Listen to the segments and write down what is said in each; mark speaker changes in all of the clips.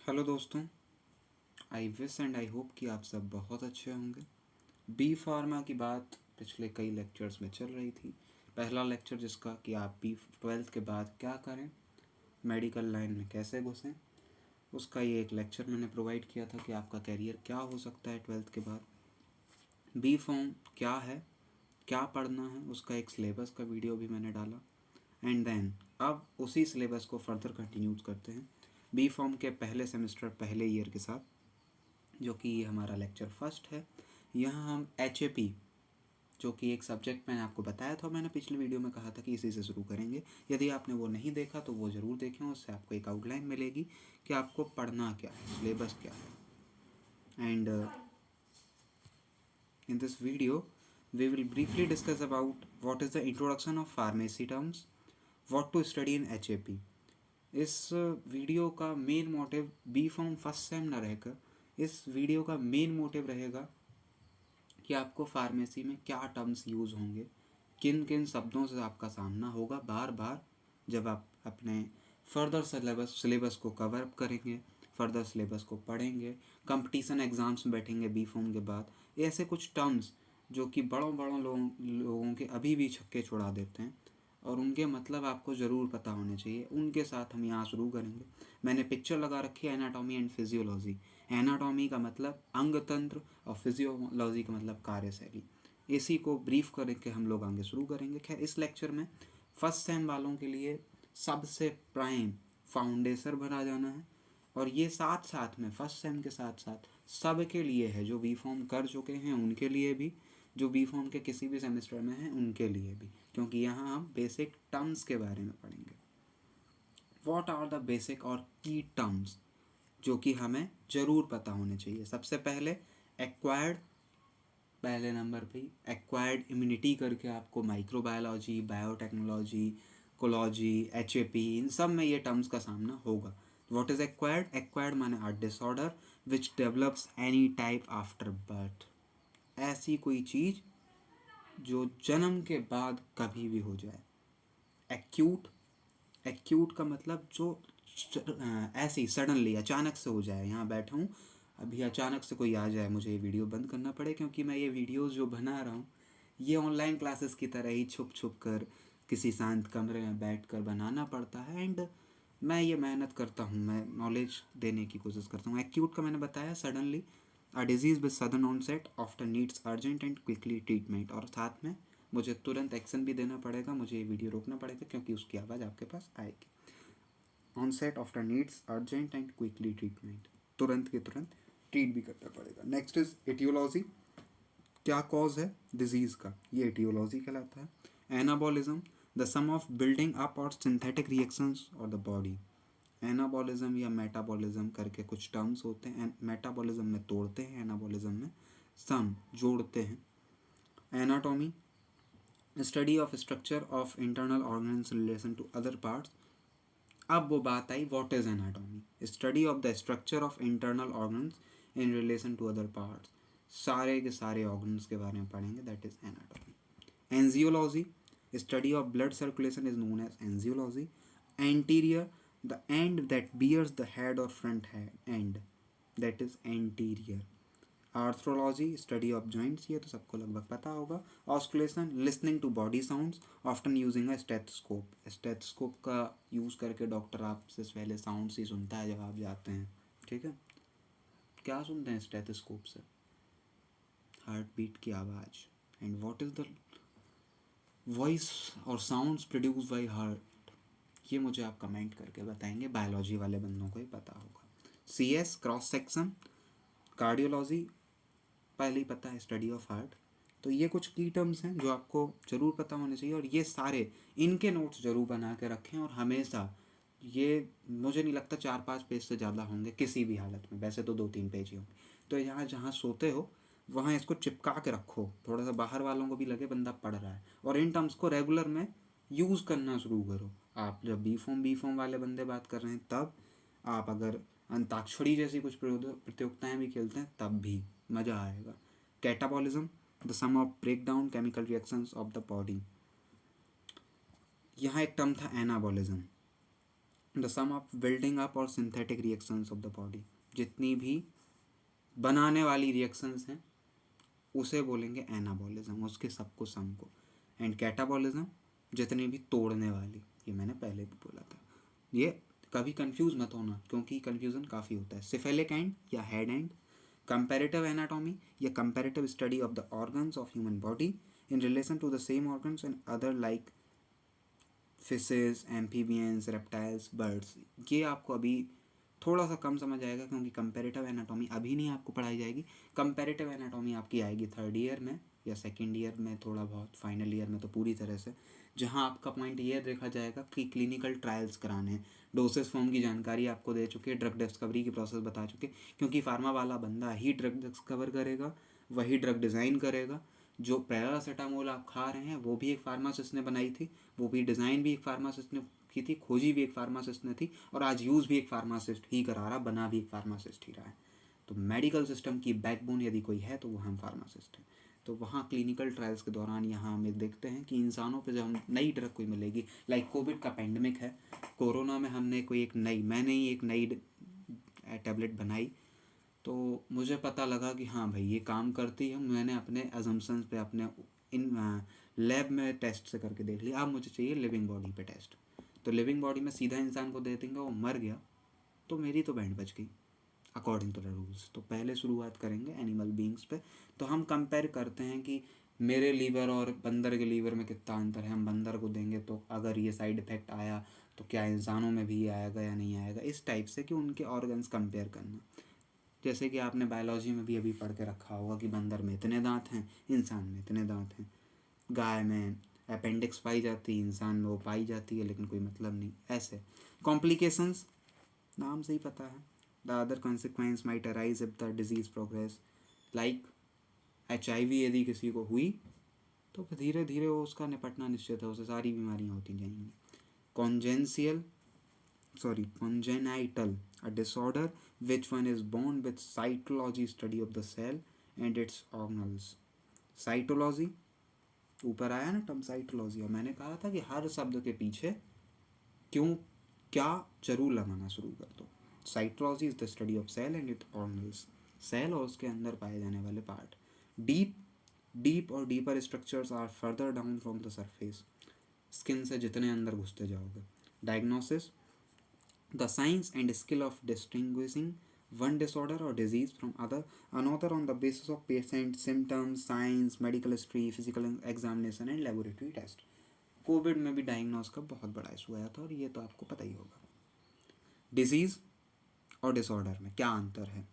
Speaker 1: Hello दोस्तों। I wish and I hope कि आप सब बहुत अच्छे होंगे। बी फार्मा की बात पिछले कई लेक्चर्स में चल रही थी। पहला लेक्चर जिसका कि आप बी 12th के बाद क्या करें, मेडिकल लाइन में कैसे घुसें, उसका ये एक लेक्चर मैंने प्रोवाइड किया था कि आपका कैरियर क्या हो सकता है 12th के बाद। बी फॉर्म क्या है, क्या पढ़ना है, उसका एक सिलेबस का वीडियो भी मैंने डाला। एंड देन अब उसी सिलेबस को फर्दर कंटिन्यूज करते हैं बी फॉर्म के पहले सेमेस्टर पहले ईयर के साथ, जो कि ये हमारा लेक्चर फर्स्ट है। यहाँ हम HAP, जो कि एक सब्जेक्ट मैंने आपको बताया था, मैंने पिछले वीडियो में कहा था कि इसी से शुरू करेंगे। यदि आपने वो नहीं देखा तो वो ज़रूर देखें, उससे आपको एक आउटलाइन मिलेगी कि आपको पढ़ना क्या है, सिलेबस क्या है। And in this video we will briefly discuss about what is the introduction of pharmacy terms, what to study in HAP. इस वीडियो का main motive B pharm first sem ना रहकर इस वीडियो का मेन मोटिव रहेगा कि आपको pharmacy में क्या टर्म्स यूज़ होंगे, किन किन शब्दों से आपका सामना होगा बार बार जब आप अपने फर्दर सिलेबस को कवर अप करेंगे, फर्दर सिलेबस को पढ़ेंगे, कंपटीशन एग्ज़ाम्स में बैठेंगे बी फॉर्म के बाद। ऐसे कुछ टर्म्स जो कि बड़ों लोगों के अभी भी छक्के छुड़ा देते हैं और उनके मतलब आपको ज़रूर पता होने चाहिए, उनके साथ हम यहाँ शुरू करेंगे। मैंने पिक्चर लगा रखी है एनाटॉमी एंड फिजियोलॉजी। एनाटॉमी का मतलब अंग तंत्र और फिजियोलॉजी का मतलब कार्यशैली। इसी को ब्रीफ करके हम लोग आगे शुरू करेंगे। खैर, इस लेक्चर में फर्स्ट सेम वालों के लिए सबसे प्राइम फाउंडेशन भरा जाना है और ये साथ साथ में फर्स्ट सेम के साथ साथ सब के लिए है, जो बी फॉर्म कर चुके हैं उनके लिए भी, जो बी फॉर्म के किसी भी सेमेस्टर में हैं उनके लिए भी, क्योंकि यहाँ हम बेसिक टर्म्स के बारे में पढ़ेंगे। व्हाट आर द बेसिक और की टर्म्स जो कि हमें ज़रूर पता होने चाहिए। सबसे पहले एक्वायर्ड, पहले नंबर पे एक्वायर्ड इम्यूनिटी करके आपको माइक्रोबायोलॉजी, बायोटेक्नोलॉजी, कोलॉजी, HAP, इन सब में ये टर्म्स का सामना होगा। What is acquired? एक्वायर्ड माने a disorder which develops any type after birth. ऐसी कोई चीज़ जो जन्म के बाद कभी भी हो जाए। एक्यूट, एक्यूट का मतलब जो ऐसे ही सडनली अचानक से हो जाए। यहाँ बैठा हूँ, अभी अचानक से कोई आ जाए, मुझे ये वीडियो बंद करना पड़े क्योंकि मैं ये वीडियोस जो बना रहा हूँ ये ऑनलाइन क्लासेस की तरह ही छुप छुप कर किसी शांत कमरे में बैठ कर बनाना पड़ता है। एंड मैं ये मेहनत करता हूँ, मैं नॉलेज देने की कोशिश करता हूँ। एक्यूट का मैंने बताया suddenly a disease with sudden onset after needs urgent and quickly treatment, और साथ में मुझे तुरंत एक्शन भी देना पड़ेगा, मुझे ये वीडियो रोकना पड़ेगा क्योंकि उसकी आवाज़ आपके पास आएगी। Onset after needs urgent and quickly treatment, तुरंत के तुरंत ट्रीट भी करना पड़ेगा। नेक्स्ट इज एटियोलॉजी, क्या कॉज है डिजीज़ का, ये एटियोलॉजी कहलाता है। Anabolism, the sum of building up और सिंथेटिक रिएक्शंस और द बॉडी। एनाबॉलिज्म या मेटाबॉलिज्म करके कुछ टर्म्स होते हैं। मेटाबॉलिज्म में तोड़ते हैं, एनाबॉलिज्म में सम जोड़ते हैं। Anatomy, study of structure of internal organs in relation to other parts. अब वो बात आई what is anatomy, study of the structure of internal organs in relation to other parts. सारे के सारे ऑर्गन्स के बारे में पढ़ेंगे, that is anatomy. Angiology, study of blood circulation is known as angiology. Anterior, the end that bears the head और front head end, that is anterior. Arthrology, study of joints, ये तो सबको लगभग पता होगा। Auscultation, listening to body sounds often using a stethoscope. Stethoscope का use करके doctor आपसे पहले साउंड्स ही सुनता है जब आप जाते हैं, ठीक है। क्या सुनते हैं स्टेथोस्कोप से? हार्ट बीट की आवाज़। And what is the voice और साउंड्स प्रोड्यूस बाय हार्ट, ये मुझे आप कमेंट करके बताएंगे, बायोलॉजी वाले बंदों को ही पता होगा। CS, cross section. कार्डियोलॉजी, पहले ही पता है, स्टडी ऑफ हार्ट। तो ये कुछ की टर्म्स हैं जो आपको ज़रूर पता होने चाहिए और ये सारे इनके नोट्स ज़रूर बना के रखें। और हमेशा ये, मुझे नहीं लगता 4-5 पेज से ज़्यादा होंगे किसी भी हालत में, वैसे तो 2-3 पेज ही होंगे। तो यहाँ जहाँ सोते हो वहाँ इसको चिपका के रखो, थोड़ा सा बाहर वालों को भी लगे बंदा पढ़ रहा है, और इन टर्म्स को रेगुलर में यूज़ करना शुरू करो। आप जब बी फॉर्म वाले बंदे बात कर रहे हैं तब, आप अगर अंताक्षरी जैसी कुछ प्रतियोगिताएँ भी खेलते हैं तब भी मज़ा आएगा। Catabolism, the sum of break down chemical reactions of the body. यहाँ एक टर्म था anabolism, the sum of building up और synthetic reactions of the body, जितनी भी बनाने वाली रिएक्शंस हैं उसे बोलेंगे एनाबॉलिज्म, उसके सबको सम को। एंड कैटाबॉलिज्म जितनी भी तोड़ने वाली, ये मैंने पहले भी बोला था। ये कभी कंफ्यूज मत होना क्योंकि कंफ्यूजन काफ़ी होता है। सिफेलिक एंड या हेड एंड, कंपैरेटिव एनाटॉमी या comparative study of the organs of human body in relation to the same organs and other like fishes, amphibians, reptiles, birds. ये आपको अभी थोड़ा सा कम समझ आएगा क्योंकि कंपैरेटिव एनाटॉमी अभी नहीं आपको पढ़ाई जाएगी। कंपैरेटिव एनाटॉमी आपकी आएगी थर्ड ईयर में या सेकेंड ईयर में थोड़ा बहुत, फाइनल ईयर में तो पूरी तरह से, जहाँ आपका पॉइंट ये देखा जाएगा कि क्लिनिकल ट्रायल्स कराने हैं, डोसेस फॉर्म की जानकारी आपको दे चुके, ड्रग डिस्कवरी की प्रोसेस बता चुके, क्योंकि फार्मा वाला बंदा ही ड्रग डिस्कवर करेगा, वही ड्रग डिज़ाइन करेगा। जो पैरासीटामोल आप खा रहे हैं वो भी एक फार्मासिस्ट ने बनाई थी, वो भी डिज़ाइन भी एक फार्मासिस्ट ने की थी, खोजी भी एक फार्मासिस्ट ने थी, और आज यूज़ भी एक फार्मासिस्ट ही करा रहा, बना भी एक फार्मासिस्ट ही रहा है। तो मेडिकल सिस्टम की बैकबोन यदि कोई है तो वो हम फार्मासिस्ट हैं। तो वहाँ क्लिनिकल ट्रायल्स के दौरान यहाँ हमें देखते हैं कि इंसानों पे जब हम नई ड्रग कोई मिलेगी, लाइक कोविड का पेंडेमिक है, कोरोना में हमने कोई एक नई, मैंने ही एक नई टैबलेट बनाई, तो मुझे पता लगा कि हाँ भाई ये काम करती है। मैंने अपने अजम्पशंस पे, अपने इन लैब में टेस्ट से करके देख लिया। अब मुझे चाहिए लिविंग बॉडी पे टेस्ट, तो लिविंग बॉडी में सीधा इंसान को दे देंगे, वो मर गया तो मेरी तो बैंड बज गई अकॉर्डिंग टू द रूल्स। तो पहले शुरुआत करेंगे एनिमल बींग्स पे। तो हम कंपेयर करते हैं कि मेरे लीवर और बंदर के लीवर में कितना अंतर है, हम बंदर को देंगे तो अगर ये साइड इफ़ेक्ट आया तो क्या इंसानों में भी आएगा या नहीं आएगा, इस टाइप से कि उनके ऑर्गन्स कंपेयर करना। जैसे कि आपने बायोलॉजी में भी अभी पढ़ के रखा होगा कि बंदर में इतने दांत हैं, इंसान में इतने दांत हैं, गाय में अपेंडिक्स पाई जाती है, इंसान में वो पाई जाती है, लेकिन कोई मतलब नहीं। ऐसे कॉम्प्लिकेशंस नाम से ही पता है, the other consequence might arise if the disease progress, like HIV यदि किसी को हुई तो फिर धीरे धीरे वो उसका निपटना निश्चित है, उसे सारी बीमारियाँ होती जाएंगी। कॉन्जेंशियल congenital, a disorder which one is born with cytology, study of the cell and its organelles. Cytology ऊपर आया ना टर्म साइटोलॉजी, और मैंने कहा था कि हर शब्द के पीछे क्यों क्या जरूर लगाना शुरू कर दो। Cytology is the study of cell and it organelles, cell और उसके अंदर पाए जाने वाले पार्ट। डीप और deeper structures are further down from the surface, skin से जितने अंदर घुसते जाओगे। Diagnosis, the science and skill of distinguishing one disorder or disease from another on the basis of patient symptoms, signs, medical history, physical examination and laboratory test. Covid में भी diagnose का बहुत बड़ा इशू आया था और ये तो आपको पता ही होगा। डिजीज़ और डिसऑर्डर में क्या अंतर है,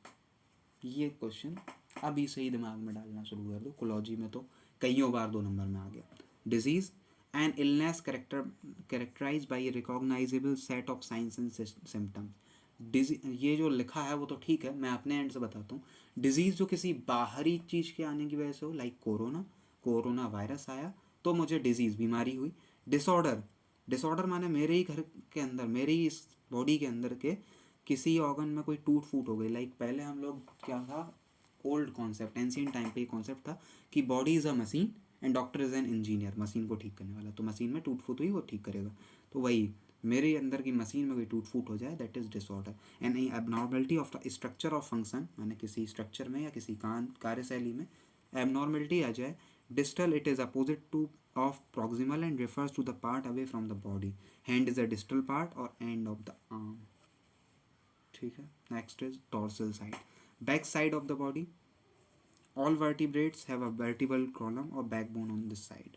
Speaker 1: ये क्वेश्चन अभी से ही दिमाग में डालना शुरू कर दो। कोलॉजी में तो कईयों बार 2 नंबर में आ गया। Disease and illness characterise by recognisable set of science and symptoms. ये जो लिखा है वो तो ठीक है, मैं अपने एंड से बताता हूँ। डिजीज़ जो किसी बाहरी चीज़ के आने की वजह से हो, लाइक कोरोना वायरस आया तो मुझे डिजीज़, बीमारी हुई। डिसऑर्डर माने मेरे ही घर के अंदर, मेरे ही इस बॉडी के अंदर के किसी ऑर्गन में कोई टूट फूट हो गई। लाइक पहले हम लोग क्या था, ओल्ड कॉन्सेप्ट, एंशियंट टाइम पे कॉन्सेप्ट था कि body is a machine and doctor is an engineer, machine को ठीक करने वाला। तो मशीन में टूट फूट हुई वो ठीक करेगा, तो वही मेरे अंदर की मशीन में कोई टूट फूट हो जाए, that is disorder. And abnormality of the structure of function, मैंने किसी स्ट्रक्चर में या किसी कार्यशैली में एबनॉर्मलिटी आ जाए। Distal, it is opposite to of proximal and refers to the part away from the body. Hand is a distal part और एंड ऑफ द आर्म, ठीक है। Next is dorsal side, back side of the body. All vertebrates have a vertebral column or backbone on this side.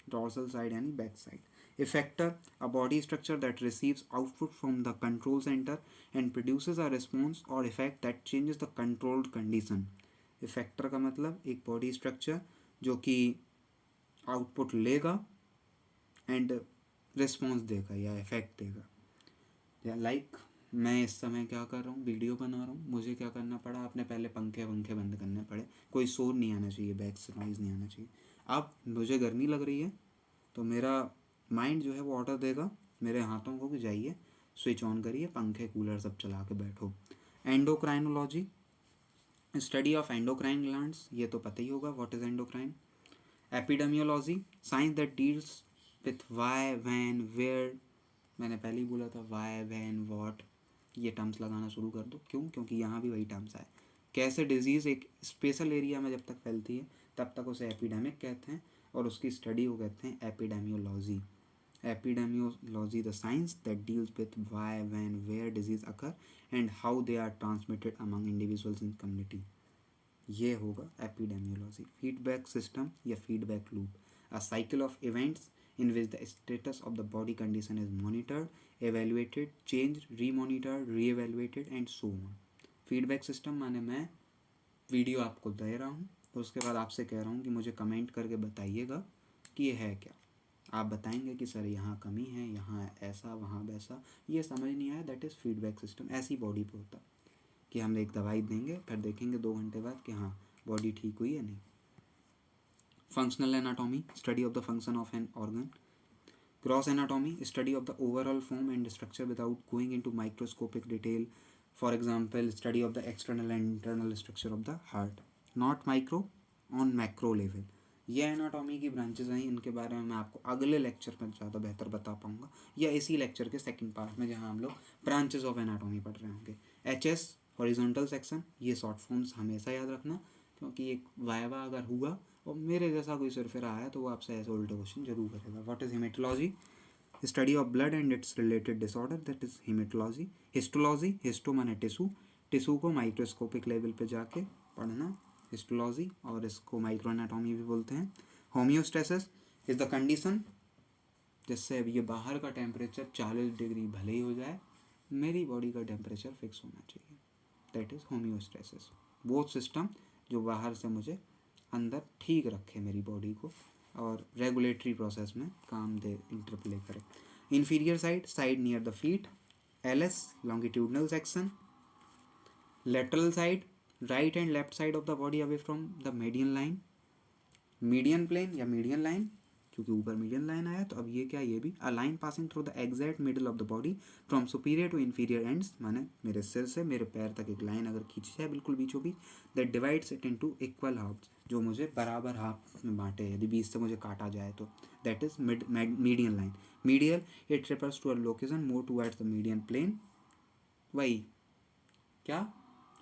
Speaker 1: Dorsal side यानी back side. Effector, a body structure that receives output from the control center and produces a response or effect that changes the controlled condition. Effector का मतलब एक body structure जो कि output लेगा and response देगा या effect देगा। या लाइक मैं इस समय क्या कर रहा हूँ, वीडियो बना रहा हूँ, मुझे क्या करना पड़ा, अपने पहले पंखे बंद करने पड़े, कोई शोर नहीं आना चाहिए, बैक से नॉइज़ नहीं आना चाहिए। अब मुझे गर्मी लग रही है तो मेरा माइंड जो है वो ऑर्डर देगा मेरे हाथों को कि जाइए स्विच ऑन करिए, पंखे कूलर सब चला के बैठो। Endocrinology, study of endocrine glands, ये तो पता ही होगा what is endocrine. Epidemiology, science that deals with why, when, where मैंने पहले ही बोला था वाई वैन वॉट, ये टर्म्स लगाना शुरू कर दो। क्यों? क्योंकि यहाँ भी वही टर्म्स आए। कैसे डिजीज़ एक स्पेशल एरिया में जब तक फैलती है तब तक उसे एपिडेमिक कहते हैं, और उसकी स्टडी को कहते हैं epidemiology. Epidemiology, the science that deals with why, when, where disease occur and how they are transmitted among individuals in community. ये होगा एपिडेमियोलॉजी। फीडबैक सिस्टम या feedback loop, a cycle of events in which the status of the body condition is monitored, evaluated, changed, remonitored, re-evaluated and so on. Feedback system माने मैं video आपको दे रहा हूँ, उसके बाद आपसे कह रहा हूँ कि मुझे कमेंट करके बताइएगा कि ये है क्या। आप बताएंगे कि सर यहाँ कमी है, यहाँ ऐसा, वहाँ वैसा, ये समझ नहीं आया, दैट इज़ फीडबैक सिस्टम। ऐसी बॉडी पे होता कि हम एक दवाई देंगे, फिर देखेंगे 2 घंटे बाद कि हाँ बॉडी ठीक हुई है नहीं। Functional anatomy, study of the function of an organ. Gross anatomy, study of the overall form and structure without going into microscopic detail. For example, study of the external and internal structure of the heart, not micro, on macro level. ये anatomy की branches हैं, इनके बारे में मैं आपको अगले lecture में ज़्यादा बेहतर बता पाऊंगा, या इसी लेक्चर के सेकंड पार्ट में जहाँ हम लोग ब्रांचेस ऑफ एनाटॉमी पढ़ रहे होंगे। HS हॉरिजॉन्टल सेक्शन, ये शॉर्ट फॉर्म्स हमेशा याद रखना, क्योंकि एक वायवा अगर हुआ और मेरे जैसा कोई सरफेरा आया तो वो आपसे ऐसे उल्टे क्वेश्चन जरूर करेगा। What is haematology? Study of blood and it's related disorder, that is haematology. Histology, histo माने टिश्यू, टिश्यू को माइक्रोस्कोपिक लेवल पे जाके पढ़ना, हिस्टोलॉजी, और इसको माइक्रो एनाटॉमी भी बोलते हैं। होम्योस्टेसिस इज द कंडीशन जिससे अब ये बाहर का टेम्परेचर 40 डिग्री भले ही हो जाए, मेरी बॉडी का टेम्परेचर फिक्स होना चाहिए, दैट इज़ होम्योस्टेसिस। वो सिस्टम जो बाहर से मुझे अंदर ठीक रखे मेरी बॉडी को, और रेगुलेटरी प्रोसेस में काम दे, इंटरप्ले करे। Inferior side, side near the feet. LS longitudinal section. Lateral side, right and left side of the body away from the median line. Median plane या मीडियन लाइन, क्योंकि ऊपर median line आया तो अब ये क्या, ये भी a line passing through the exact middle of the body from superior to inferior ends, माने मेरे सिर से मेरे पैर तक एक लाइन अगर खींची जाए बिल्कुल बीचों बीच, that divides it into equal halves, जो मुझे बराबर हाफ में बांटे यदि बीच से मुझे काटा जाए तो, that is median line. Medial, it refers to a location more towards the median plane. वही क्या,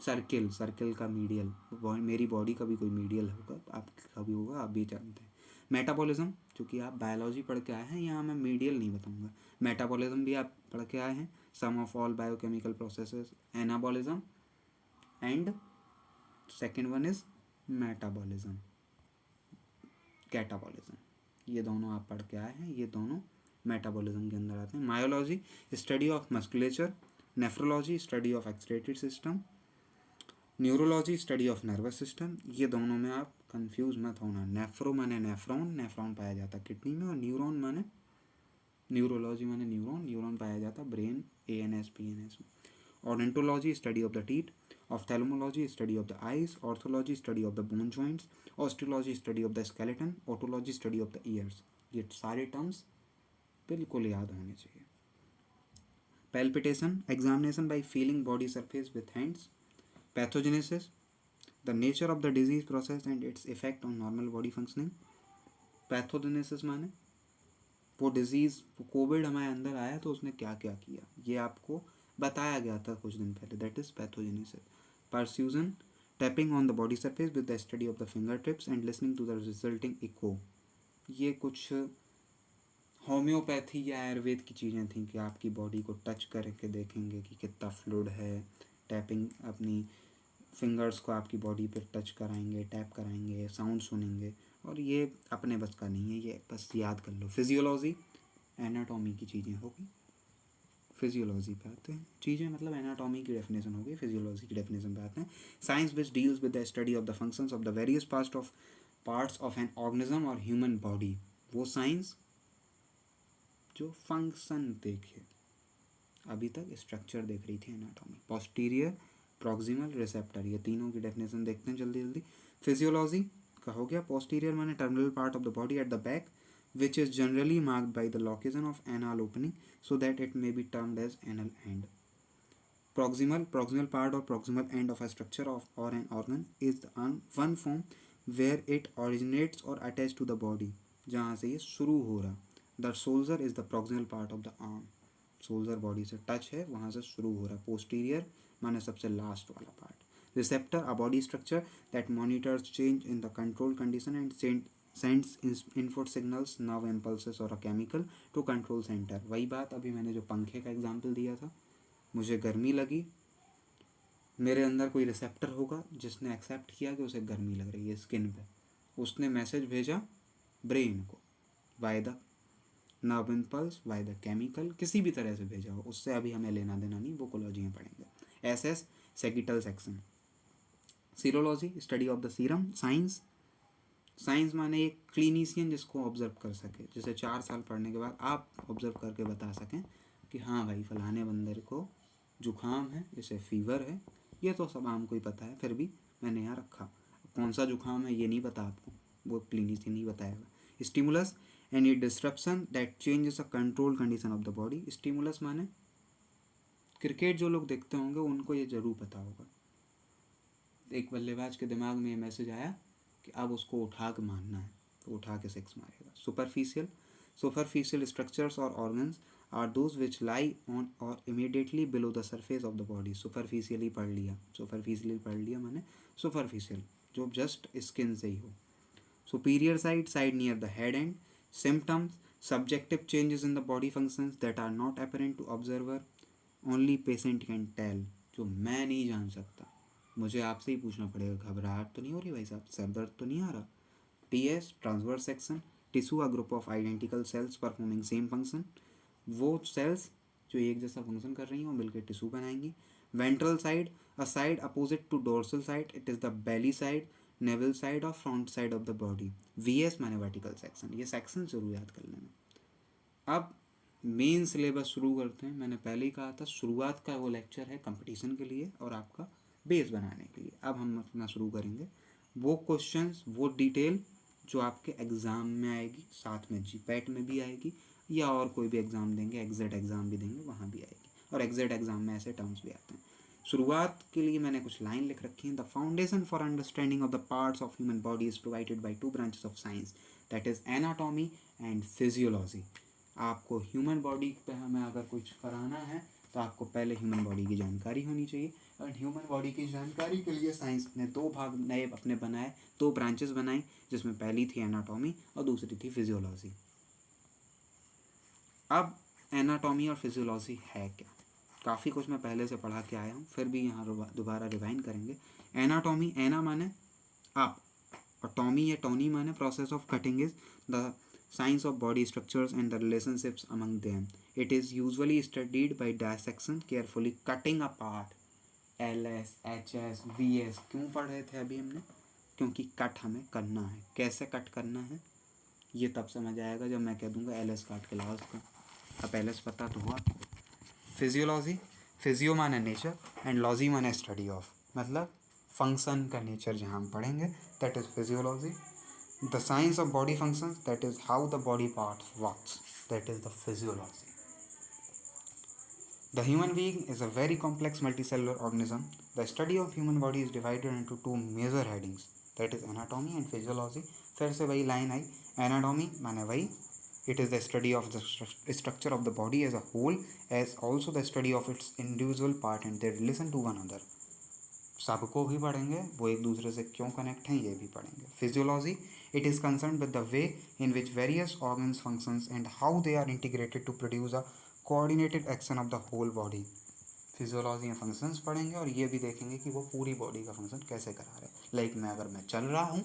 Speaker 1: सर्किल, सर्किल का मीडियल, मेरी बॉडी का भी कोई मीडियल होगा, आपका भी होगा, आप भी जानते हैं। मेटाबॉलिज्म, चूँकि आप बायोलॉजी पढ़ के आए हैं, यहाँ मैं मीडियल नहीं बताऊंगा, मेटाबॉलिज्म भी आप पढ़ के आए हैं, sum of all biochemical processes. Anabolism and second one is metabolism. Catabolism, ये दोनों आप पढ़ के आए हैं, ये दोनों मेटाबॉलिज्म के अंदर आते हैं। Myology, study of musculature. Nephrology, study of excretory system. Neurology, study of nervous system. ये दोनों में आप कंफ्यूज मत होना। नेफ्रो माने नेफ्रॉन, नेफ्रॉन पाया जाता किडनी में, और न्यूरॉन माने, न्यूरोलॉजी माने न्यूरॉन, न्यूरॉन पाया जाता ब्रेन, ANS PNS में। Odontology, study of the teeth. Ophthalmology, study of the eyes. Orthology, study of the bone joints. Osteology, study of the skeleton. Otology, study of the ears. ये सारे terms बिल्कुल याद होने चाहिए। Palpitation, examination by feeling body surface with hands. Pathogenesis, the nature of the disease process and its effect on normal body functioning. Pathogenesis माने वो disease, वो Covid हमारे अंदर आया तो उसने क्या क्या किया, ये आपको बताया गया था कुछ दिन पहले, that is pathogenesis. Percussion, tapping on the body surface with the study of the finger tips and listening to the resulting echo. ये कुछ होम्योपैथी या आयुर्वेद की चीज़ें थी कि आपकी बॉडी को टच करके देखेंगे कि कितना फ्लूइड है। टैपिंग, अपनी फिंगर्स को आपकी बॉडी पे टच कराएंगे, टैप कराएंगे, साउंड सुनेंगे, और ये अपने बस का नहीं है, ये बस याद कर लो। फिजियोलॉजी, एनाटॉमी की चीज़ें होगी, फिजियोलॉजी पे आते हैं चीज़ें, मतलब एनाटॉमी की डेफिनेशन होगी, फिजियोलॉजी की डेफिनेशन पे आते हैं। Science which deals with the study of the functions of the various parts of an organism और ह्यूमन बॉडी। वो साइंस जो फंक्शन देखे, अभी तक स्ट्रक्चर देख रही थी एनाटॉमी। पोस्टीरियर, प्रॉक्सिमल, रिसेप्टर, ये तीनों की डेफिनेशन देखते हैं जल्दी जल्दी। फिजियोलॉजी का हो गया, पोस्टीरियर माने terminal part of the body at the back which is generally marked by the location of anal opening so that it may be termed as anal end. Proximal, proximal part और proximal end of a structure of और an organ is one form where it originates और attach to the body, जहाँ से ये शुरू हो रहा। The shoulder is the proximal part of the arm. Soldier body से टच है वहाँ से शुरू हो रहा है, पोस्टीरियर माने सबसे लास्ट वाला part. Receptor a body structure that monitors change in the control condition and sends input signals, nerve impulses और a chemical to control centre. वही बात अभी मैंने जो पंखे का एग्जांपल दिया था, मुझे गर्मी लगी, मेरे अंदर कोई रिसेप्टर होगा जिसने एक्सेप्ट किया कि उसे गर्मी लग रही है स्किन पे, उसने मैसेज भेजा ब्रेन को by the nerve impulse, by the chemical, किसी भी तरह से भेजा हो, उससे अभी हमें लेना देना नहीं, वो कोलॉजी में पढ़ेंगे। S sagittal section. Serology study of the serum. Science, science माने एक क्लिनिशियन जिसको ऑब्जर्व कर सके, जैसे 4 साल पढ़ने के बाद आप ऑब्जर्व करके बता सकें कि हाँ भाई फलाने बंदर को जुकाम है, इसे फीवर है, ये तो सब आम को ही पता है, फिर भी मैंने यहाँ रखा। कौन सा जुकाम है ये नहीं पता आपको, वो क्लिनिशियन ही बताएगा। Stimulus any disruption that changes a control condition of the body. Stimulus माने क्रिकेट जो लोग देखते होंगे उनको ये जरूर पता होगा, एक बल्लेबाज के दिमाग में ये मैसेज आया कि अब उसको उठा के मारना है, तो उठा के सिक्स मारेगा। सुपरफिशियल, सुपरफिशियल स्ट्रक्चर्स और organs are those which lie on और immediately below the surface of the body. Superficially पढ़ लिया, सुपरफिशियली पढ़ लिया माने सुपरफिशियल, जो जस्ट स्किन से ही हो। Superior side, side near the head and. Symptoms, subjective changes in the body functions that are not apparent to observer, only patient can tell, जो मैं नहीं जान सकता, मुझे आपसे ही पूछना पड़ेगा, घबराहट तो नहीं हो रही भाई साहब, सर दर्द तो नहीं आ रहा। TS transverse section, tissue a group of identical cells performing same function, वो सेल्स जो एक जैसा फंक्शन कर रही हैं वो मिलकर टिश्यू बनाएंगी। Ventral side, a side opposite to dorsal side, it is the belly side, navel side और front side of the body. VS माने वर्टिकल सेक्शन। ये सेक्शन जरूर याद कर लेना। अब मेन सिलेबस शुरू करते हैं। मैंने पहले ही कहा था शुरुआत का वो लेक्चर है कंपटीशन के लिए और आपका बेस बनाने के लिए। अब हम अपना शुरू करेंगे वो क्वेश्चंस, वो डिटेल जो आपके एग्ज़ाम में आएगी, साथ में जीपैट में भी आएगी, या और कोई भी एग्ज़ाम देंगे, एग्जैक्ट एग्ज़ाम भी देंगे, वहाँ भी आएगी। और एग्जैक्ट एग्ज़ाम में ऐसे टर्म्स भी आते हैं। शुरुआत के लिए मैंने कुछ लाइन लिख रखी हैं। The foundation for understanding of the parts of human body is provided by 2 branches of science, that is anatomy and physiology. आपको ह्यूमन बॉडी पे हमें अगर कुछ कराना है तो आपको पहले ह्यूमन बॉडी की जानकारी होनी चाहिए। और ह्यूमन बॉडी की जानकारी के लिए साइंस ने 2 भाग नए अपने बनाए, 2 ब्रांचेस बनाई, जिसमें पहली थी एनाटॉमी और दूसरी थी फिजियोलॉजी। अब एनाटॉमी और फिजियोलॉजी है क्या? काफ़ी कुछ मैं पहले से पढ़ा के आया हूँ, फिर भी यहाँ दोबारा रिवाइंड करेंगे। एनाटॉमी, एना माने आप, और टॉमी या टोनी माने process of cutting is the science of body structures and the relationships among them. It is usually studied by dissection, carefully cutting apart. LS, HS, VS क्यों पढ़ रहे थे अभी हमने? क्योंकि कट हमें करना है। कैसे कट करना है ये तब समझ आएगा जब मैं कह दूंगा LS काट के लाओ उसका। अब LS पता तो हुआ। फिजियोलॉजी, फिजियो माने नेचर एंड लॉजी माने स्टडी ऑफ, मतलब फंक्शन का नेचर जहाँ हम पढ़ेंगे, that is physiology. The science of body functions, that is how the body parts works, that is the physiology. The human being is a very complex multicellular organism. The study of human body is divided into 2 major headings, that is anatomy and physiology. फिर से वही line आई, anatomy माने वही, it is the study of the structure of the body as a whole, as also the study of its individual part and their relation to one another. सबको भी पढ़ेंगे, वो एक दूसरे से क्यों कनेक्ट हैं ये भी पढ़ेंगे। Physiology, it is concern with the way in which various organs functions and how they are integrated to produce a coordinated action of the whole body. Physiology में फंक्शंस पढ़ेंगे और ये भी देखेंगे कि वो पूरी बॉडी का फंक्शन कैसे करा रहे हैं। लाइक मैं अगर मैं चल रहा हूँ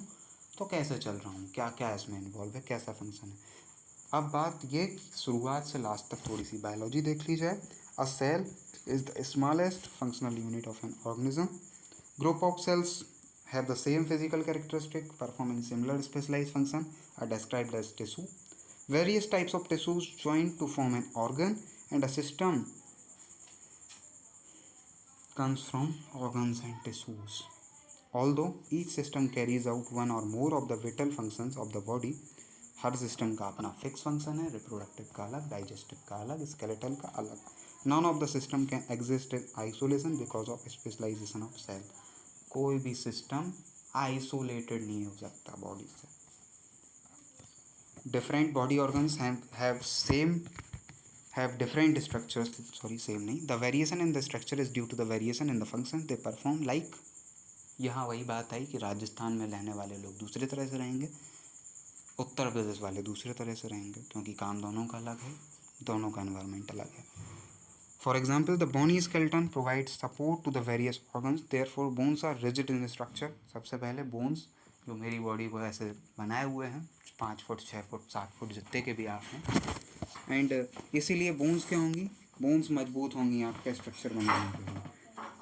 Speaker 1: तो कैसे चल रहा हूँ, क्या क्या इसमें इन्वॉल्व है, कैसा फंक्शन है। अब बात ये शुरुआत से लास्ट तक थोड़ी सी बायोलॉजी देख ली जाए। A cell is the smallest functional unit of an organism. Group of cells have the same physical characteristic performing similar specialized function are described as tissue. Various types of tissues join to form an organ and a system comes from organs and tissues. Although each system carries out one or more of the vital functions of the body, her system का अपना fix function है, reproductive का अलग, digestive का अलग, skeletal का अलग। None of the system can exist in isolation because of specialisation of cell. कोई भी सिस्टम आइसोलेटेड नहीं हो सकता बॉडी से। Different body organs have different structures, sorry same नहीं, the variation in the structure is due to the variation in the function they perform, like यहाँ वही बात आई कि राजस्थान में रहने वाले लोग दूसरे तरह से रहेंगे, उत्तर प्रदेश वाले दूसरे तरह से रहेंगे, क्योंकि काम दोनों का अलग है, दोनों का एनवायरनमेंट अलग है. For example, the bony skeleton provides support to the various organs, therefore bones are rigid in structure. सबसे पहले bones जो मेरी बॉडी को ऐसे बनाए हुए हैं 5 फुट 6 फुट 7 फुट जितने के भी आप हैं, एंड इसीलिए बोन्स क्या होंगी, बोन्स मजबूत होंगी आपका स्ट्रक्चर बनाने के लिए.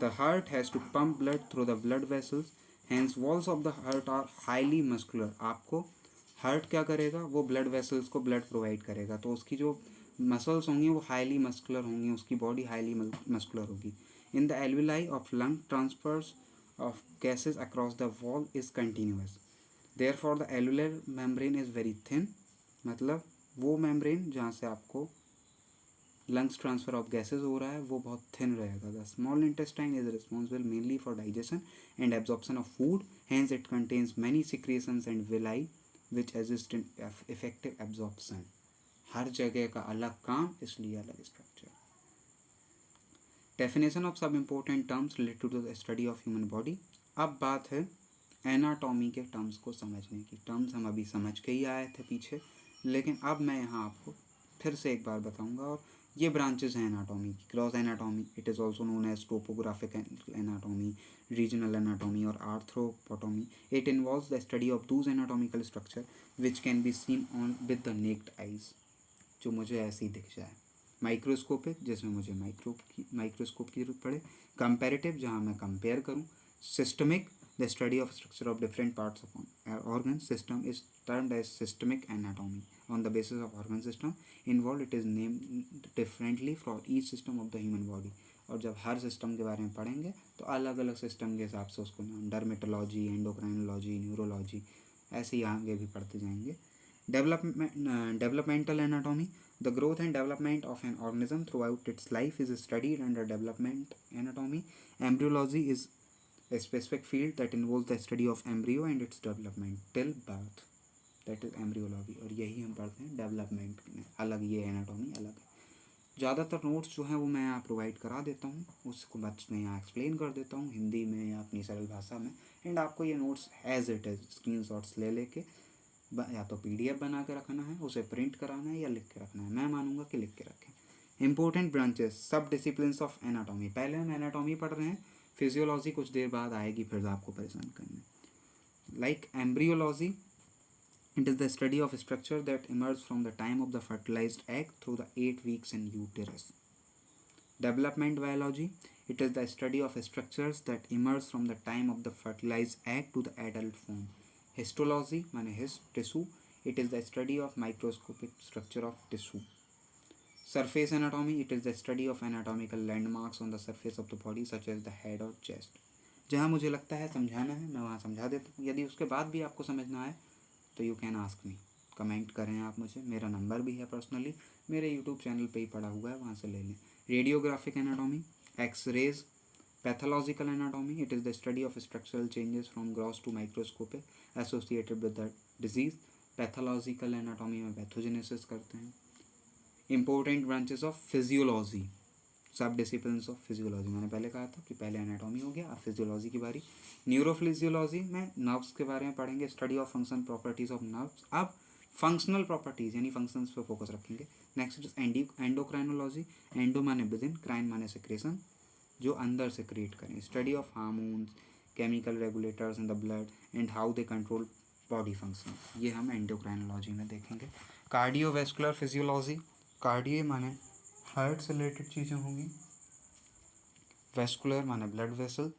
Speaker 1: The heart has to pump blood through the blood vessels, hence walls of the heart are highly muscular. आपको हार्ट क्या करेगा, वो ब्लड वेसल्स को ब्लड प्रोवाइड करेगा, तो उसकी जो मसल्स होंगी वो हाईली मस्कुलर होंगी, उसकी बॉडी हाईली मस्कुलर होगी. In the alveoli of lung transfers of gases across the wall is continuous, therefore the alveolar membrane is very thin. मतलब वो मेम्ब्रेन जहाँ से आपको लंग्स ट्रांसफर ऑफ गैसेज हो रहा है वो बहुत थिन रहेगा. The small intestine is responsible mainly for digestion and absorption of food, hence it contains many secretions and villi which assist in effective absorption. हर जगह का अलग काम, इसलिए अलग स्ट्रक्चर. डेफिनेशन ऑफ सब important terms related to the study of human body. अब बात है एनाटॉमी के टर्म्स को समझने की. टर्म्स हम अभी समझ के ही आए थे पीछे, लेकिन अब मैं यहाँ आपको फिर से एक बार बताऊँगा. और ये ब्रांचेस हैं एनाटॉमी की. Cross anatomy, it is also known as topographic anatomy, regional anatomy और anthropotomy. It involves the study of those anatomical structure which can be seen on with the naked eyes, जो मुझे ऐसे ही दिख जाए. Microscopic, जिसमें मुझे microscope की जरूरत पड़े. कंपेरेटिव, जहाँ मैं कंपेयर करूँ. Systemic, the study of structure of different parts of organ system is termed as systemic anatomy. On the basis of organ system involve, it is named differently for each system of the human body. और जब हर system के बारे में पढ़ेंगे तो अलग अलग system के हिसाब से उसको नाम, डर्मेटोलॉजी, एंडोक्राइनोलॉजी, न्यूरोलॉजी, ऐसे ही आगे भी पढ़ते जाएंगे. Developmental anatomy. The growth and development of an organism throughout its life is studied under development anatomy. Embryology is a specific field that involves the study of embryo and its development till birth. That is embryology. और यही हम पढ़ते हैं development में. अलग ये anatomy अलग है. ज़्यादातर नोट्स जो हैं वो मैं यहाँ प्रोवाइड करा देता हूँ, उसको बस मैं यहाँ एक्सप्लेन कर देता हूँ हिंदी में या अपनी सरल भाषा में. एंड आपको ये notes as it is screenshots ले लेके या तो PDF बना के रखना है, उसे प्रिंट कराना है, या लिख के रखना है. मैं मानूंगा कि लिख के रखें. इंपॉर्टेंट ब्रांचेस, सब डिसिप्लिन्स ऑफ एनाटॉमी. पहले हम एनाटॉमी पढ़ रहे हैं, फिजियोलॉजी कुछ देर बाद आएगी, फिर आपको परेशान करने. Like embryology, it is the study of structure that emerge from the time of the fertilised egg through the 8 weeks in uterus. Development biology, it is the study of structures that emerge from the time of the fertilized egg to the adult form. Histology माने hist tissue, it is the study of microscopic structure of tissue. Surface anatomy, it is the study of anatomical landmarks on the surface of the body such as the head or chest. जहाँ मुझे लगता है समझाना है मैं वहाँ समझा देता हूँ. यदि उसके बाद भी आपको समझना है तो you can ask me, comment करें आप मुझे. मेरा नंबर भी है पर्सनली, मेरे यूट्यूब चैनल पे ही पड़ा हुआ है, वहाँ से ले लें. Radiographic anatomy, X-rays. Pathological anatomy, it is the study of structural changes from gross to microscopic associated with the disease. Pathological anatomy में pathogenesis करते हैं. Important branches of physiology, सब डिसिप्लिन्स ऑफ फिजियोलॉजी. मैंने पहले कहा था कि पहले एनाटॉमी हो गया, अब फिजियोलॉजी की बारी. न्यूरोफिजियोलॉजी में नर्व्स के बारे में पढ़ेंगे, study of function properties of nerves. अब फंक्शनल प्रॉपर्टीज यानी फंक्शंस पे फोकस रखेंगे. Next is endocrinology. एंडो माने विद इन, क्राइन माने सेक्रेशन, जो अंदर से क्रिएट करें. Study of hormones, chemical regulators in the blood and how they control body function, ये हम एंडोक्राइनोलॉजी में देखेंगे. कार्डियोवैस्कुलर फिजियोलॉजी, कार्डियो माने हार्ट से रिलेटेड चीज़ें होंगी, वैस्कुलर माने blood vessel.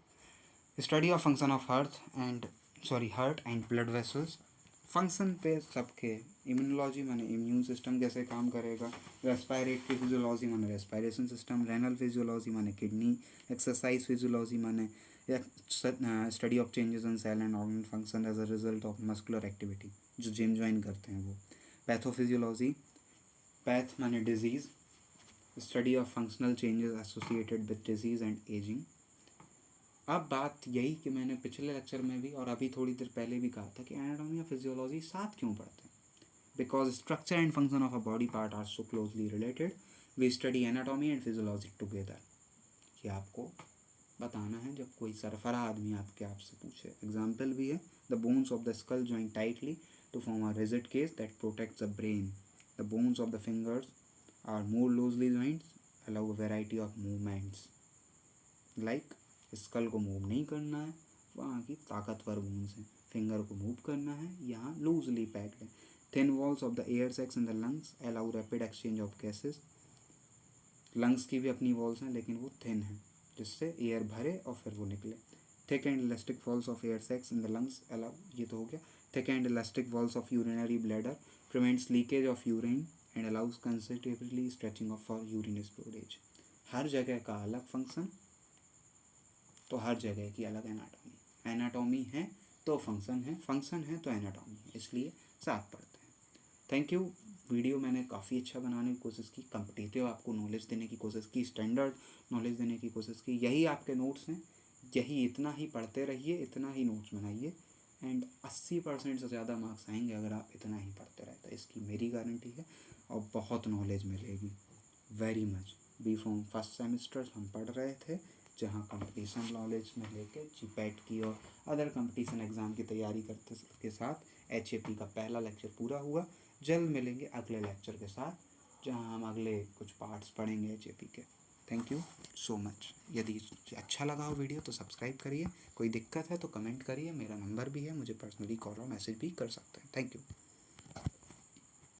Speaker 1: Study of function of heart and blood vessels, function पे सबके. इम्यूनोलॉजी माने इम्यून सिस्टम कैसे काम करेगा. रेस्पायरेटरी फिजियोलॉजी माने रेस्पायरेशन सिस्टम. रेनल फिजियोलॉजी माने किडनी. एक्सरसाइज फिजियोलॉजी माने study of changes in cell and organ function as a result of muscular activity, जो जिम ज्वाइन करते हैं वो. पैथोफिजियोलॉजी, पैथ माने disease, study of functional changes associated with disease and ageing. अब बात यही कि मैंने पिछले लेक्चर में भी और अभी थोड़ी देर पहले भी कहा था कि एनाटॉमी और फिजियोलॉजी साथ क्यों पढ़ते हैं. Because structure and function of a body part are so closely related. We study anatomy and physiology together. ये आपको बताना है जब कोई सरफरा आदमी आपसे पूछे। एग्जाम्पल भी है, the bones of the skull join tightly to form a rigid case that protects the brain. The bones of the fingers are more loosely joint, allow a variety of movements. Like skull को move नहीं करना है, वहाँ की ताकतवर bones हैं। Finger को move करना है, यहाँ लूजली पैक्ड है। Thin walls of the air sacs in the lungs allow rapid exchange of gases. Lungs की भी अपनी वॉल्स हैं लेकिन वो थिन है, जिससे एयर भरे और फिर वो निकले। Thick and elastic walls of air sacs in the lungs allow, ये तो हो गया। Thick and elastic walls of urinary bladder prevents leakage of urine and allows considerably stretching of for urine storage. हर जगह का अलग फंक्शन, तो हर जगह की अलग एनाटॉमी। एनाटॉमी है तो फंक्शन है तो एनाटॉमी है, इसलिए साथ पढ़ते हैं। Thank you. वीडियो मैंने काफ़ी अच्छा बनाने की कोशिश की, कम्पिटिटिव आपको नॉलेज देने की कोशिश की, स्टैंडर्ड नॉलेज देने की कोशिश की। यही आपके नोट्स हैं, यही इतना ही पढ़ते रहिए, इतना ही नोट्स बनाइए, एंड 80% से ज़्यादा मार्क्स आएंगे अगर आप इतना ही पढ़ते रहे तो। इसकी मेरी गारंटी है, और बहुत नॉलेज मिलेगी, very much. B pharm first semester हम पढ़ रहे थे, जहाँ कंपटीशन नॉलेज में लेके जीपैट की और अदर कंपटीशन एग्ज़ाम की तैयारी करते के साथ एचएपी का पहला लेक्चर पूरा हुआ। जल्द मिलेंगे अगले लेक्चर के साथ, जहाँ हम अगले कुछ पार्ट्स पढ़ेंगे एचएपी के। Thank you so much. यदि अच्छा लगा हो वीडियो तो सब्सक्राइब करिए, कोई दिक्कत है तो कमेंट करिए, मेरा नंबर भी है, मुझे पर्सनली कॉल और मैसेज भी कर सकते हैं। Thank you.